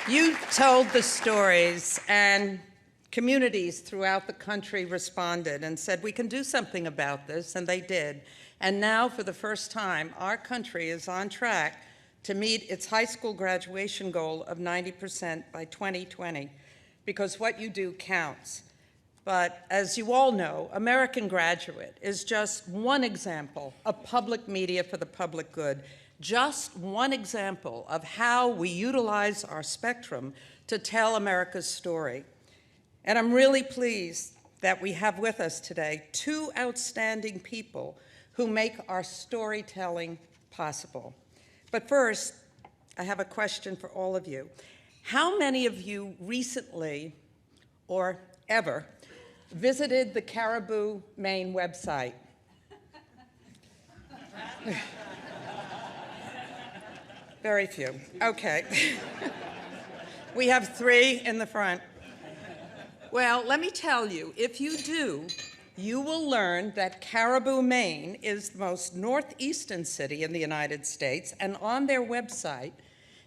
You told the stories, and communities throughout the country responded and said, we can do something about this, and they did. And now, for the first time, our country is on track to meet its high school graduation goal of 90% by 2020, because what you do counts. But as you all know, American Graduate is just one example of public media for the public good, just one example of how we utilize our spectrum to tell America's story. And I'm really pleased that we have with us today two outstanding people who make our storytelling possible. But first, I have a question for all of you. How many of you recently, or ever, visited the Caribou, Maine website? Very few. Okay. We have three in the front. Well, let me tell you, if you do, you will learn that Caribou, Maine is the most northeastern city in the United States, and on their website,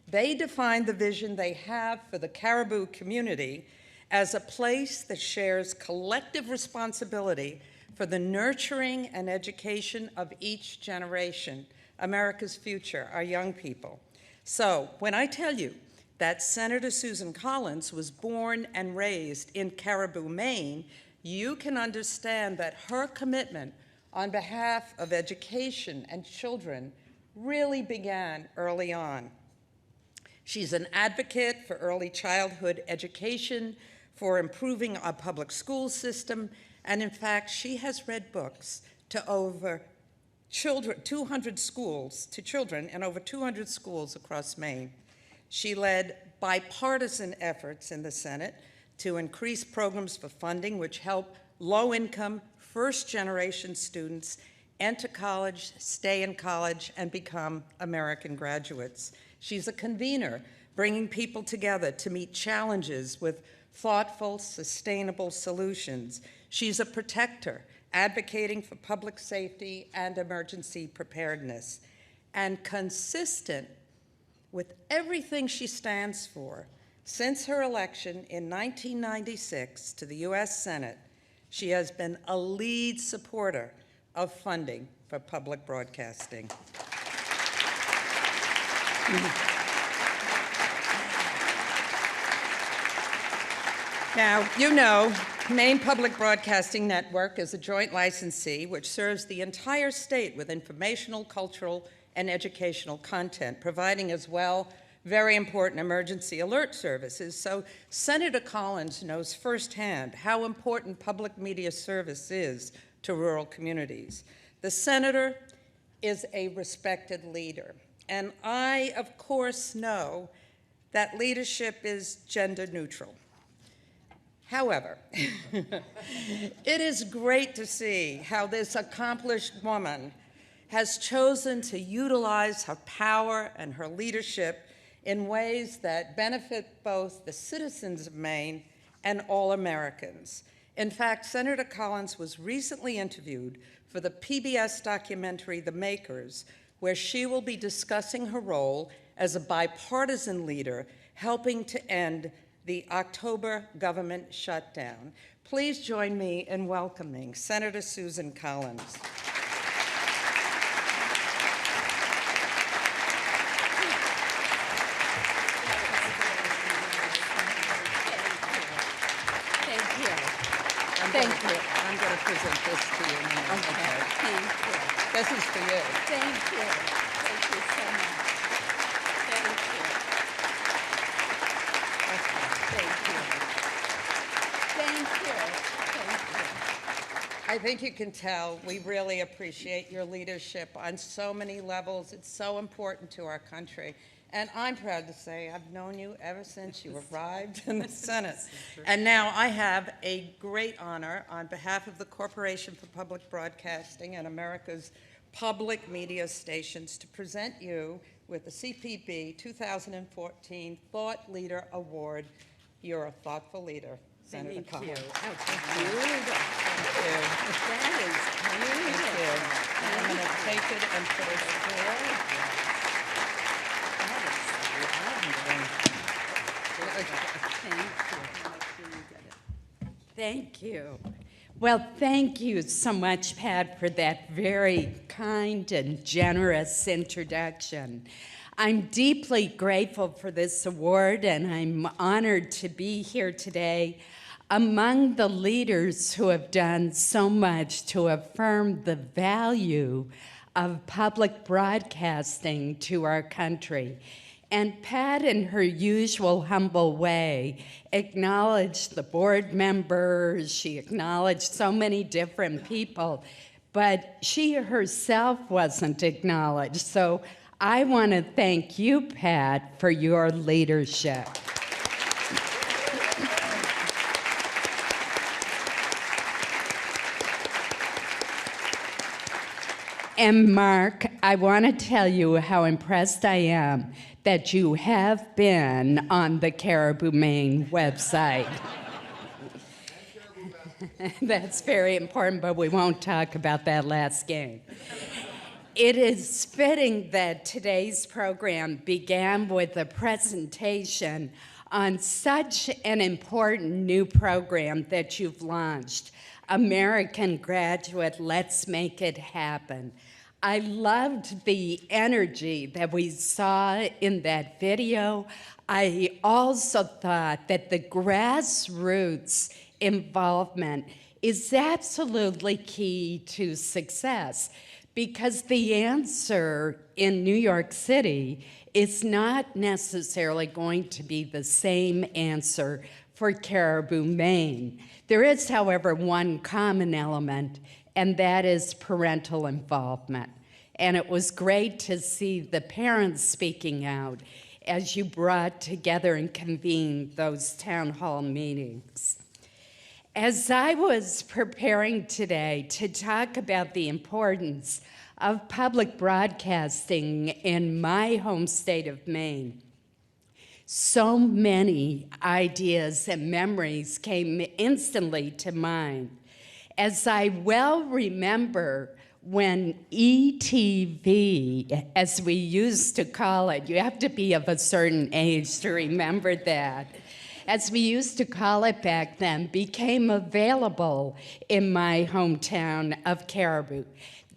they define the vision they have for the Caribou community as a place that shares collective responsibility for the nurturing and education of each generation, America's future, our young people. So when I tell you that Senator Susan Collins was born and raised in Caribou, Maine, you can understand that her commitment on behalf of education and children really began early on. She's an advocate for early childhood education, for improving our public school system, and in fact, she has read books to over 200 schools, to children in over 200 schools across Maine. She led bipartisan efforts in the Senate to increase programs for funding which help low-income, first-generation students enter college, stay in college, and become American graduates. She's a convener, bringing people together to meet challenges with thoughtful, sustainable solutions. She's a protector, advocating for public safety and emergency preparedness. And consistent with everything she stands for, since her election in 1996 to the U.S. Senate, she has been a lead supporter of funding for public broadcasting. Now, you know, Maine Public Broadcasting Network is a joint licensee which serves the entire state with informational, cultural, and educational content, providing as well very important emergency alert services. So Senator Collins knows firsthand how important public media service is to rural communities. The senator is a respected leader, and I, of course, know that leadership is gender neutral. However, it is great to see how this accomplished woman has chosen to utilize her power and her leadership in ways that benefit both the citizens of Maine and all Americans. In fact, Senator Collins was recently interviewed for the PBS documentary, The Makers, where she will be discussing her role as a bipartisan leader helping to end the October government shutdown. Please join me in welcoming Senator Susan Collins. Thank you. I'm going to present this to you now. Okay. Thank you. This is for you. Thank you. Thank you so much. Thank you. Thank you. Thank you. Thank you. I think you can tell we really appreciate your leadership on so many levels. It's so important to our country. And I'm proud to say I've known you ever since you arrived in the Senate. And now I have a great honor on behalf of the Corporation for Public Broadcasting and America's public media stations to present you with the CPB 2014 Thought Leader Award. You're a thoughtful leader, Senator Collins. Thank you. That is beautiful. I'm going to take it and put it Thank you. Well, thank you so much, Pat, for that very kind and generous introduction. I'm deeply grateful for this award, and I'm honored to be here today among the leaders who have done so much to affirm the value of public broadcasting to our country. And Pat, in her usual humble way, acknowledged the board members, she acknowledged so many different people, but she herself wasn't acknowledged. So I want to thank you, Pat, for your leadership. And Mark, I want to tell you how impressed I am that you have been on the Caribou, Maine website. That's very important, but we won't talk about that last game. It is fitting that today's program began with a presentation on such an important new program that you've launched, American Graduate, Let's Make It Happen. I loved the energy that we saw in that video. I also thought that the grassroots involvement is absolutely key to success, because the answer in New York City is not necessarily going to be the same answer for Caribou, Maine. There is, however, one common element, and that is parental involvement. And it was great to see the parents speaking out as you brought together and convened those town hall meetings. As I was preparing today to talk about the importance of public broadcasting in my home state of Maine, so many ideas and memories came instantly to mind. As I well remember when ETV, as we used to call it, you have to be of a certain age to remember that, as we used to call it back then, became available in my hometown of Caribou.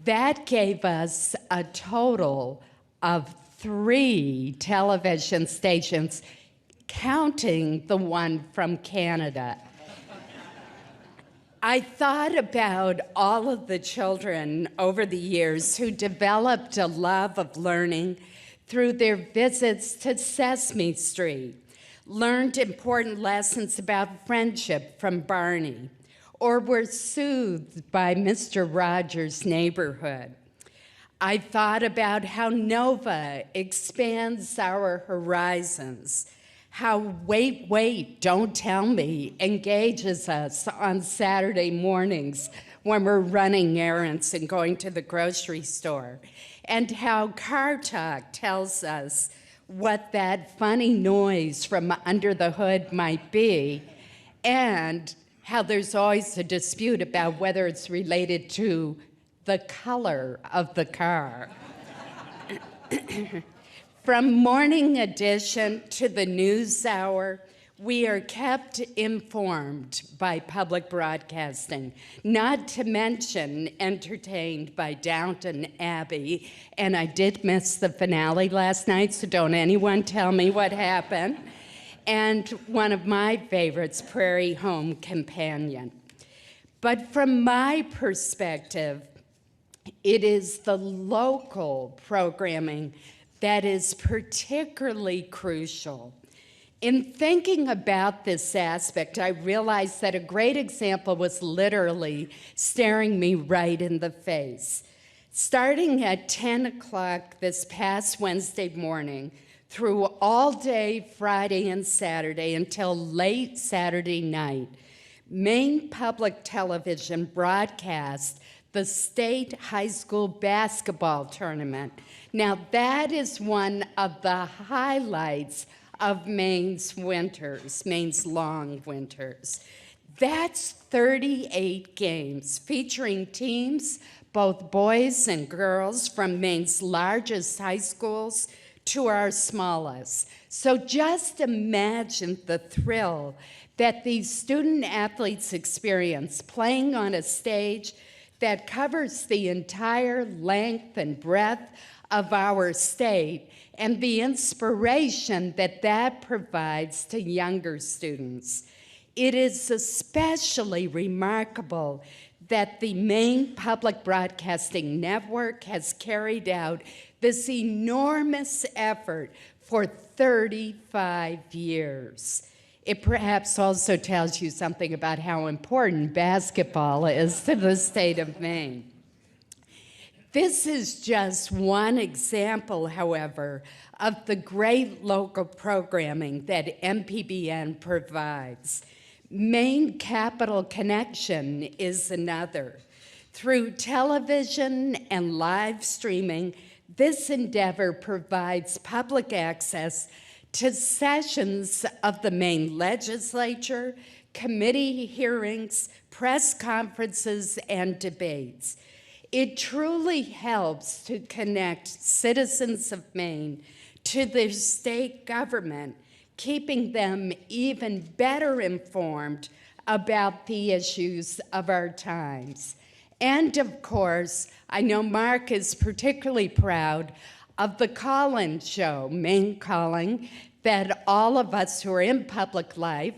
That gave us a total of 3 television stations, counting the one from Canada. I thought about all of the children over the years who developed a love of learning through their visits to Sesame Street, learned important lessons about friendship from Barney, or were soothed by Mr. Rogers' Neighborhood. I thought about how Nova expands our horizons, how Wait, Wait, Don't Tell Me engages us on Saturday mornings when we're running errands and going to the grocery store, and how Car Talk tells us what that funny noise from under the hood might be, and how there's always a dispute about whether it's related to the color of the car. From Morning Edition to the News Hour, we are kept informed by public broadcasting, not to mention entertained by Downton Abbey. And I did miss the finale last night, so don't anyone tell me what happened. And one of my favorites, Prairie Home Companion. But from my perspective, it is the local programming that is particularly crucial. In thinking about this aspect, I realized that a great example was literally staring me right in the face. Starting at 10 o'clock this past Wednesday morning, through all day Friday and Saturday until late Saturday night, Maine Public Television broadcast the state high school basketball tournament. Now, that is one of the highlights of Maine's winters, Maine's long winters. That's 38 games featuring teams, both boys and girls, from Maine's largest high schools to our smallest. So just imagine the thrill that these student athletes experience playing on a stage that covers the entire length and breadth of our state, and the inspiration that that provides to younger students. It is especially remarkable that the Maine Public Broadcasting Network has carried out this enormous effort for 35 years. It perhaps also tells you something about how important basketball is to the state of Maine. This is just one example, however, of the great local programming that MPBN provides. Maine Capital Connection is another. Through television and live streaming, this endeavor provides public access to sessions of the Maine legislature, committee hearings, press conferences, and debates. It truly helps to connect citizens of Maine to their state government, keeping them even better informed about the issues of our times. And of course, I know Mark is particularly proud of the call-in show, Maine Calling, that all of us who are in public life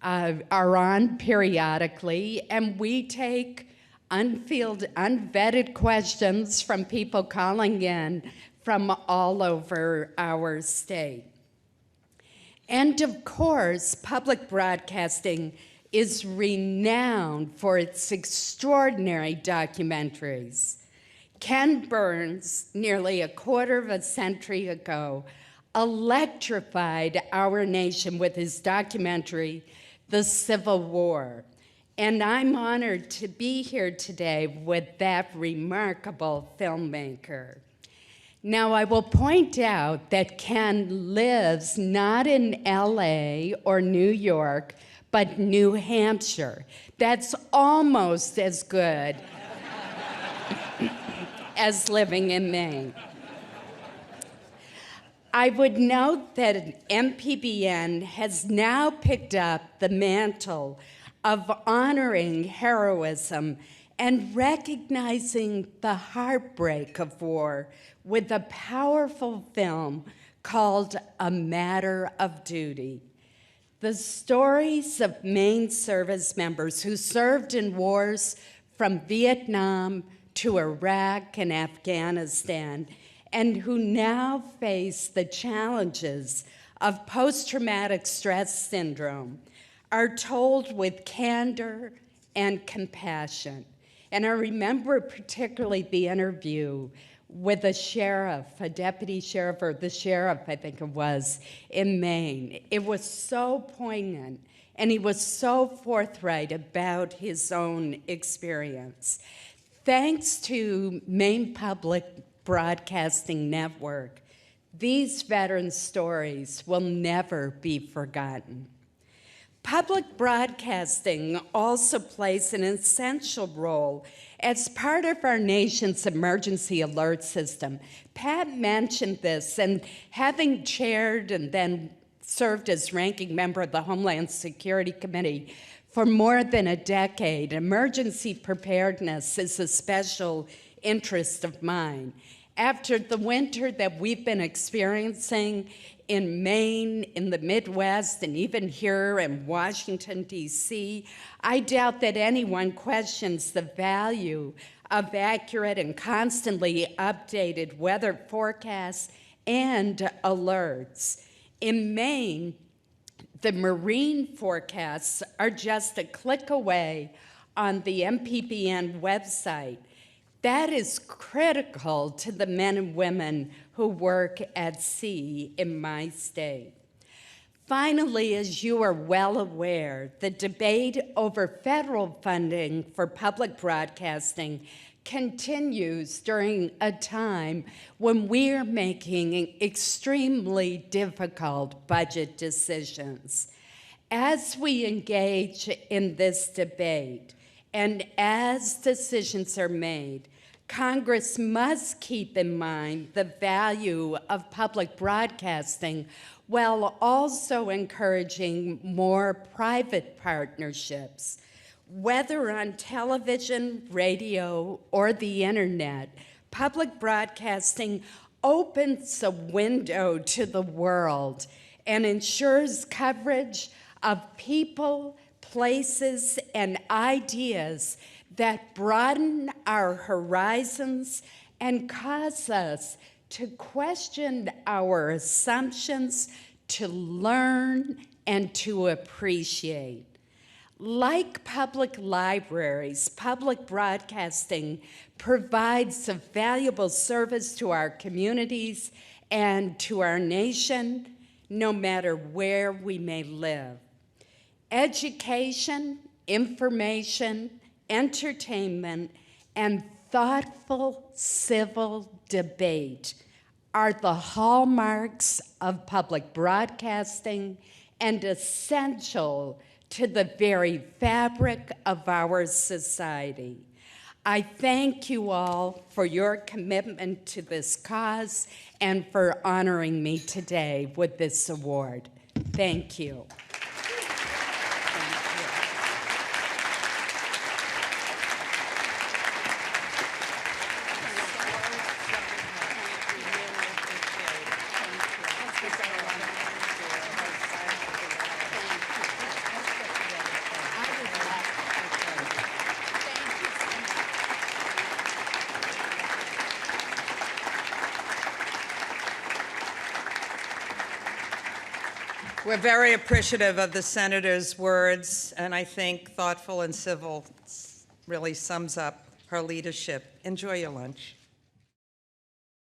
are on periodically, and we take unvetted questions from people calling in from all over our state. And of course, public broadcasting is renowned for its extraordinary documentaries. Ken Burns, nearly a quarter of a century ago, electrified our nation with his documentary, The Civil War. And I'm honored to be here today with that remarkable filmmaker. Now, I will point out that Ken lives not in LA or New York, but New Hampshire. That's almost as good as living in Maine. I would note that MPBN has now picked up the mantle of honoring heroism and recognizing the heartbreak of war with a powerful film called A Matter of Duty. The stories of Maine service members who served in wars from Vietnam to Iraq and Afghanistan, and who now face the challenges of post-traumatic stress syndrome, are told with candor and compassion. And I remember particularly the interview with a sheriff, a deputy sheriff, or the sheriff, I think it was, in Maine. It was so poignant, and he was so forthright about his own experience. Thanks to Maine Public Broadcasting Network, these veteran stories will never be forgotten. Public broadcasting also plays an essential role as part of our nation's emergency alert system. Pat mentioned this, and having chaired and then served as ranking member of the Homeland Security Committee for more than a decade, emergency preparedness is a special interest of mine. After the winter that we've been experiencing in Maine, in the Midwest, and even here in Washington, D.C., I doubt that anyone questions the value of accurate and constantly updated weather forecasts and alerts. In Maine, the marine forecasts are just a click away on the MPBN website. That is critical to the men and women who work at sea in my state. Finally, as you are well aware, the debate over federal funding for public broadcasting continues during a time when we are making extremely difficult budget decisions. As we engage in this debate, and as decisions are made, Congress must keep in mind the value of public broadcasting while also encouraging more private partnerships. Whether on television, radio, or the internet, public broadcasting opens a window to the world and ensures coverage of people, places, and ideas that broaden our horizons and cause us to question our assumptions, to learn, and to appreciate. Like public libraries, public broadcasting provides a valuable service to our communities and to our nation, no matter where we may live. Education, information, entertainment, and thoughtful civil debate are the hallmarks of public broadcasting and essential to the very fabric of our society. I thank you all for your commitment to this cause and for honoring me today with this award. Thank you. We're very appreciative of the Senator's words, and I think thoughtful and civil really sums up her leadership. Enjoy your lunch.